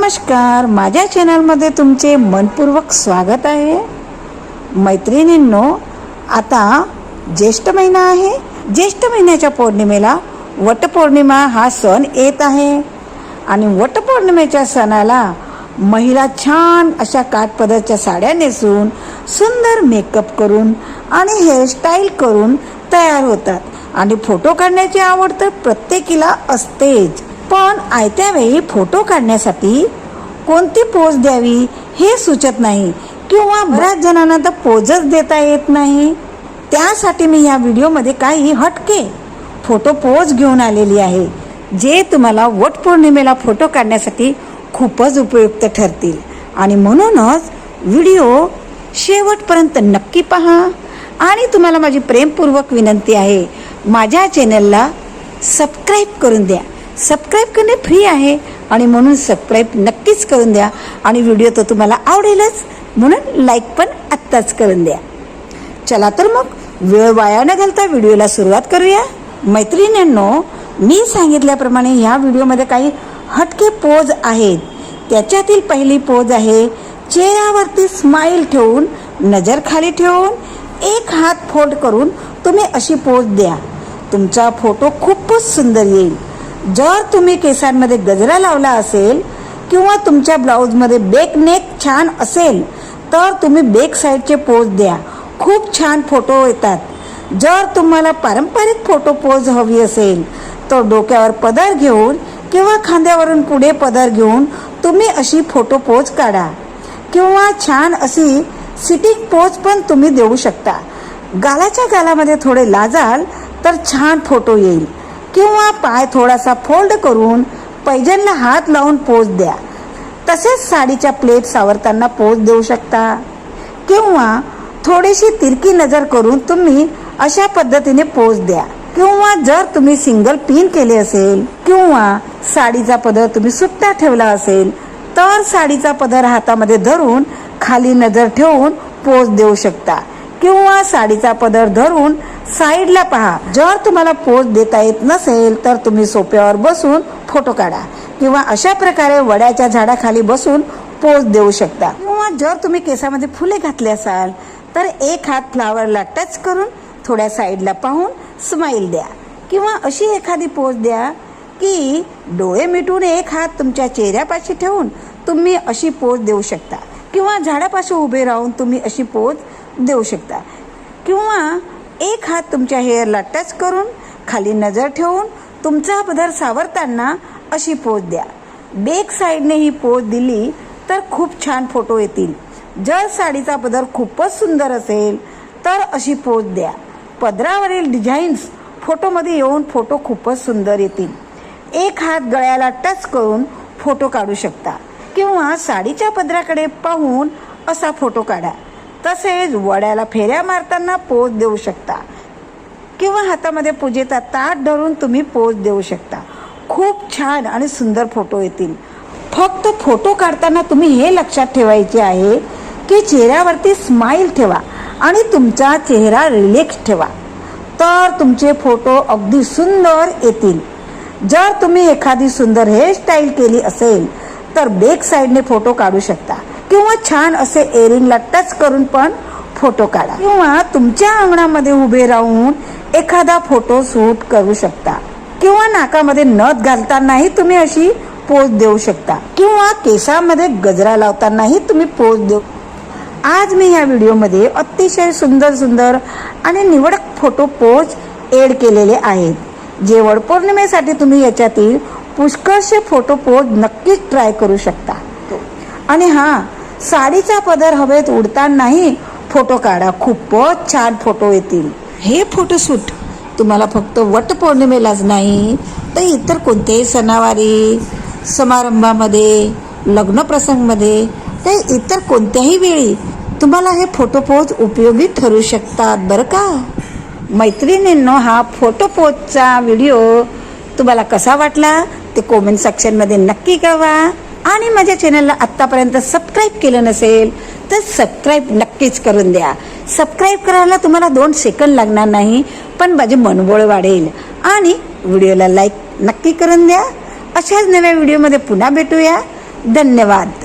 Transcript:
नमस्कार, माझ्या चॅनलमध्ये तुमचे मनपूर्वक स्वागत आहे। मैत्रिणींनो, आता ज्येष्ठ महिना आहे। ज्येष्ठ महिन्याच्या पौर्णिमेला वटपौर्णिमा हा सण येत आहे आणि वटपौर्णिमेच्या सणाला महिला छान अशा काठपदराच्या साड्या नेसून सुंदर मेकअप करून आणि हेअरस्टाईल करून तयार होतात आणि फोटो काढण्याची आवड तर प्रत्येकीला असतेच। पण आयत्या वेळी फोटो काढण्यासाठी कोणती पोज द्यावी हे सुचत नाही किंवा बऱ्याच जणांना तर पोजच देता येत नाही। त्यासाठी मी या व्हिडिओमध्ये काही हटके फोटो पोज घेऊन आलेली आहे, जे तुम्हाला वटपौर्णिमेला फोटो काढण्यासाठी खूपच उपयुक्त ठरतील। आणि म्हणूनच व्हिडिओ शेवटपर्यंत नक्की पहा। आणि तुम्हाला माझी प्रेमपूर्वक विनंती आहे, माझ्या चॅनलला सबस्क्राईब करून द्या। सबस्क्राईब करणे फ्री आहे आणि म्हणून सबस्क्राईब नक्कीच करून द्या आणि व्हिडिओ तर तुम्हाला आवडेलच, म्हणून लाईक पण आत्ताच करून द्या। चला तर मग वेळ वाया न घालता व्हिडिओला सुरुवात करूया। मैत्रिणींनो, मी सांगितल्याप्रमाणे ह्या व्हिडिओमध्ये काही हटके पोज आहेत। त्याच्यातील पहिली पोज आहे चेहऱ्यावरती स्माइल ठेवून, नजर खाली ठेवून एक हात फोल्ड करून तुम्ही अशी पोज द्या। तुमचा फोटो खूपच सुंदर येईल। जर तुम्ही केसांमध्ये गजरा लावला असेल किंवा तुमच्या ब्लाऊजमध्ये बॅक नेक छान असेल तर तुम्ही बॅक साईडचे पोज द्या, खूप छान फोटो येतात। जर तुम्हाला पारंपरिक फोटो पोज हवी असेल तर डोक्यावर पदर घेऊन किंवा खांद्यावरून पुढे पदर घेऊन तुम्ही अशी फोटो पोज काढा किंवा छान अशी सिटिंग पोज पण तुम्ही देऊ शकता। गालाच्या गालामध्ये थोडे लाजाल तर छान फोटो येईल। किंवा पाय थोडासा फोल्ड करून पैजणला हात लावून पोज द्या। तसेच साडीच्या प्लेट सावरताना पोज देऊ शकता किंवा थोडीशी तिरकी नजर करून तुम्ही अशा पद्धतीने पोज द्या। किंवा जर तुम्ही सिंगल पिन केले असेल किंवा साडीचा पदर तुम्ही सुट्टा ठेवला असेल तर साडीचा पदर हातामध्ये धरून खाली नजर ठेवून पोज देऊ शकता किंवा साडीचा पदर धरून साईडला पहा। जर तुम्हाला पोज देता येत नसेल तर तुम्ही सोफ्यावर बसून फोटो काढा किंवा अशा प्रकारे वड्याच्या झाडाखाली बसून पोज देऊ शकता। किंवा जर तुम्ही केसामध्ये फुले घातले असाल तर एक हात फ्लावरला टच करून थोड्या साईडला पाहून स्माइल द्या किंवा अशी एखादी पोज द्या की डोळे मिटून एक हात तुमच्या चेहऱ्यापाशी ठेवून तुम्ही अशी पोज देऊ शकता किंवा झाडापाशी उभे राहून तुम्ही अशी पोज देऊ शकता किंवा एक हात तुमच्या हेअरला टच करून खाली नजर ठेवून तुमचा पदर सावरताना अशी पोज द्या। बॅक साईडने ही पोज दिली तर खूप छान फोटो येतील। जर साडीचा पदर खूपच सुंदर असेल तर अशी पोज द्या। पदरावरील डिझाईन्स फोटोमध्ये येऊन फोटो खूपच सुंदर येतील। एक हात गळ्याला टच करून फोटो काढू शकता किंवा साडीच्या पदराकडे पाहून असा फोटो काढा। तसेच वड्याला फेऱ्या मारताना पोज देऊ शकता किंवा हातामध्ये पूजेचा ताट धरून तुम्ही पोज देऊ शकता। खूप छान आणि सुंदर फोटो येतील। फक्त फोटो काढताना तुम्ही हे लक्षात ठेवायचे आहे की चेहऱ्यावरती स्माइल ठेवा आणि तुमचा चेहरा रिलॅक्स ठेवा, तर तुमचे फोटो अगदी सुंदर येतील। जर तुम्ही एखादी सुंदर हेअरस्टाईल केली असेल तर बॅक साईडने फोटो काढू शकता किंवा छान असे एअरिंगला टच करून पण फोटो काढा किंवा तुमच्या अंगणामध्ये उभे राहून एखादा फोटो शूट करू शकता किंवा नाकामध्ये नथ घालतानाही तुम्ही अशी पोज देऊ शकता किंवा केसामध्ये गजरा लावतानाही तुम्ही पोज देऊ। आज मी या व्हिडिओमध्ये अतिशय सुंदर सुंदर आणि निवडक फोटो पोज ऍड केलेले आहेत, जे वटपौर्णिमेसाठी तुम्ही याच्यातील पुष्कळशे फोटो पोज नक्कीच ट्राय करू शकता। आणि साडीचा पदर हवेत उडतानाही फोटो काढा, खूपच छान फोटो येतील। हे फोटोशूट तुम्हाला फक्त वटपौर्णिमेलाच नाही तर इतर कोणत्याही सणावारी, समारंभामध्ये, लग्न प्रसंगमध्ये तर इतर कोणत्याही वेळी तुम्हाला हे फोटो पोज उपयोगी ठरू शकतात बरं का। मैत्रिणींनो, हा फोटो पोजचा व्हिडिओ तुम्हाला कसा वाटला ते कमेंट सेक्शनमध्ये नक्की कळवा। आणि माझ्या चॅनलला आत्तापर्यंत सबस्क्राईब केलं नसेल तर सबस्क्राईब नक्कीच करून द्या। सबस्क्राईब करायला तुम्हाला 2 सेकंद लागणार नाही, पण माझे मनोबळ वाढेल। आणि व्हिडिओला लाईक नक्की करून द्या। अशाच नव्या व्हिडिओमध्ये पुन्हा भेटूया। धन्यवाद.